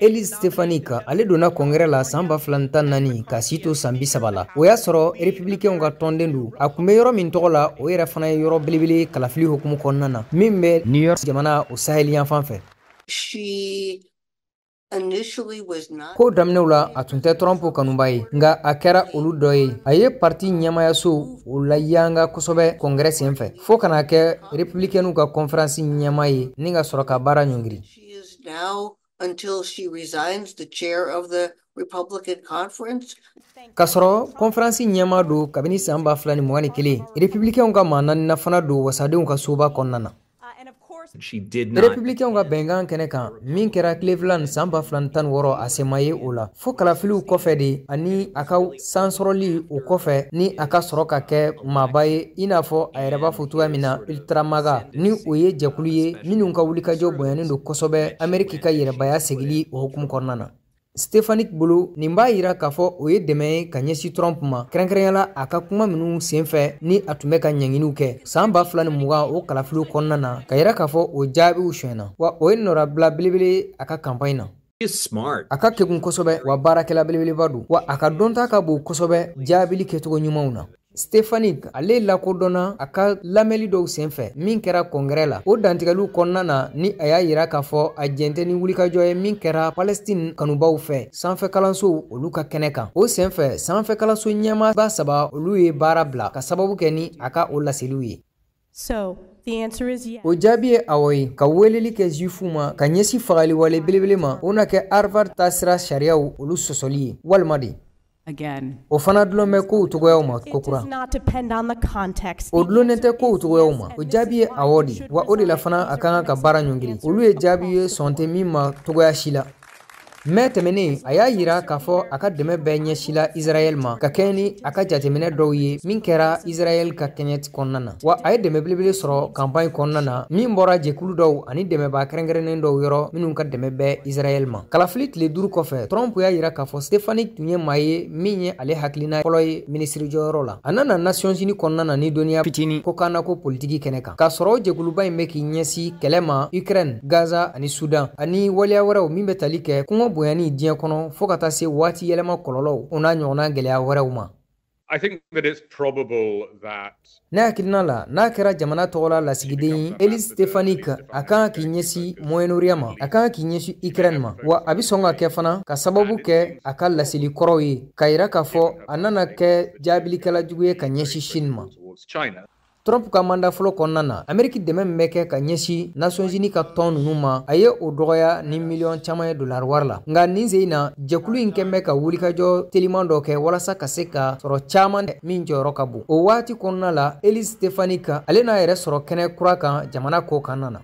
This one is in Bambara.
Elise Stefanik ale donna congrès la san 2024 ka sito san 30 la. O y'a sɔrɔ républicain ka tɔnden don. A kun bɛ yɔrɔ min tɔgɔ la o yɛrɛ fana ye yɔrɔ belebele kalafili hukumu kɔnɔna na min bɛ New York jamana o Sahel yanfan fɛ. Ko daminɛw la a tun tɛ Trump kanuba ye nka a kɛra olu dɔ ye. A ye parti ɲɛmayaso o la yanga kosɛbɛ congrès sen fɛ fo kana kɛ républicainw ka conférence ɲɛma ye ni ka sɔrɔ ka baara ɲɔngiri. Until she resigns the chair of the Republican conference. Kasɔrɔ conférence ɲɛma do kabini san 2021 républicainw ka maa naani fana do wasadenw ka soba kɔnɔna na. Républicainw ka bɛnkan kɛnɛ kan min kɛra Cleveland san 2016 a sema ye o la fo kalafiliw kɔfɛ de ani a ka sansɔrɔli o kɔfɛ ni a ka sɔrɔ ka kɛ maaba ye i n'a fɔ a yɛrɛ b'a fɔ cogoya min na Ultramaga ni o ye jɛkulu ye minnu ka wulikajɔ bonyanen don kosɛbɛ Amérique ka yɛrɛbaya segili o hukumu kɔnɔna na. Stefanik bolo nin b'a yira k'a fɔ o ye dɛmɛ ye ka ɲɛsin Trump ma kɛrɛnkɛrɛnyala a ka kuma minnu senfɛ ni a tun bɛ ka ɲɛɲiniw kɛ san 2020 o kalafiliw kɔnɔna na ka yira k'a fɔ o jaabiw sonyɛna wa o ye nɔrabila belebele a ka campagne na. A ka kegun kosɛbɛ wa baarakɛla belebeleba don wa a ka dɔnta ka bon kosɛbɛ jaabili kɛcogo ɲumanw na. Stefanik ale lakodɔnna a ka lamɛnli dɔw senfɛ min kɛra congrès la o dantigɛliw kɔnɔna na ni a y'a yira k'a fɔ a jɛntɛ ni wulikajɔ ye min kɛra Palestine kanubaw fɛ sanfɛ kalansow olu ka kɛnɛ kan o senfɛ sanfɛ kalanso ɲɛmaaba 3 olu ye baara bila ka sababu kɛ ni a ka o laseliw ye. O jaabi ye awɔ ye ka weleli kɛ juifu ma ka ɲɛsi fagali wale belebele ma o na kɛ Harvard taasira sariyaw olu sɔsɔli ye walima de. O fana dulon bɛ kow cogoyaw ma kokura. O dulonnen tɛ kow cogoyaw ma. O jaabi ye awɔ de wa o de la fana a kan ka baara ɲɔngiri. Olu ye jaabi ye sɔn tɛ min ma cogoya si la. Mais tɛmɛnen a y'a yira k'a fɔ a ka dɛmɛ bɛɛ ɲɛsila Israel ma ka kɛ ni a ka jateminɛ dɔw ye min kɛra Israel ka kɛɲɛti kɔnɔna na wa a ye dɛmɛ belebele sɔrɔ campagne kɔnɔna na min bɔra jɛkulu dɔw ani dɛmɛbaa kɛrɛnkɛrɛnnen dɔw yɔrɔ minnu ka dɛmɛ bɛɛ Israel ma. Kalafili tile 5 kɔfɛ Trump y'a yira k'a fɔ Stefanik tun ye maa ye min ye ale hakilina fɔlɔ ye ministre jɔyɔrɔ la. A nana Nations Unies kɔnɔna na ni dɔnniya fitini ko kan na ko politiki kɛnɛ kan k'a sɔrɔ jɛkuluba in bɛ k'i ɲɛsin kɛlɛ ma Ukraine, Gaza ani Sudan ani waleya wɛrɛw min bɛ tali kɛ kɔngɔ bonyani diɲɛ kɔnɔ fo ka taa se waati yɛlɛma kɔlɔlɔw o n'a ɲɔgɔnna gɛlɛya wɛrɛw ma. Ne hakilina la n'a kɛra jamana tɔgɔla lasigiden ye Elise Stefanik a kan k'i ɲɛsin Moyen-Orient ma a kan k'i ɲɛsin Ukraine ma wa a bɛ sɔn ka kɛ fana ka sababu kɛ a ka laseli kɔrɔw ye ka yira k'a fɔ a nana kɛ jaabilikɛla jugu ye ka ɲɛsin Chine ma. Trump ka manda fɔlɔ kɔnɔna na Amérique dɛmɛ min bɛ kɛ ka ɲɛsin Nations Unies ka tɔn ninnu ma a ye o dɔgɔya ni miliyɔn caman ye dollar wari la nka nin sen in na jɛkulu in kɛn bɛ ka wulikajɔ teliman dɔ kɛ walasa ka se ka sɔrɔ caman min jɔyɔrɔ ka bon o waati kɔnɔna la Elise Stefanik ale n'a yɛrɛ sɔrɔ kɛnɛ kura kan jamana ko kanna na.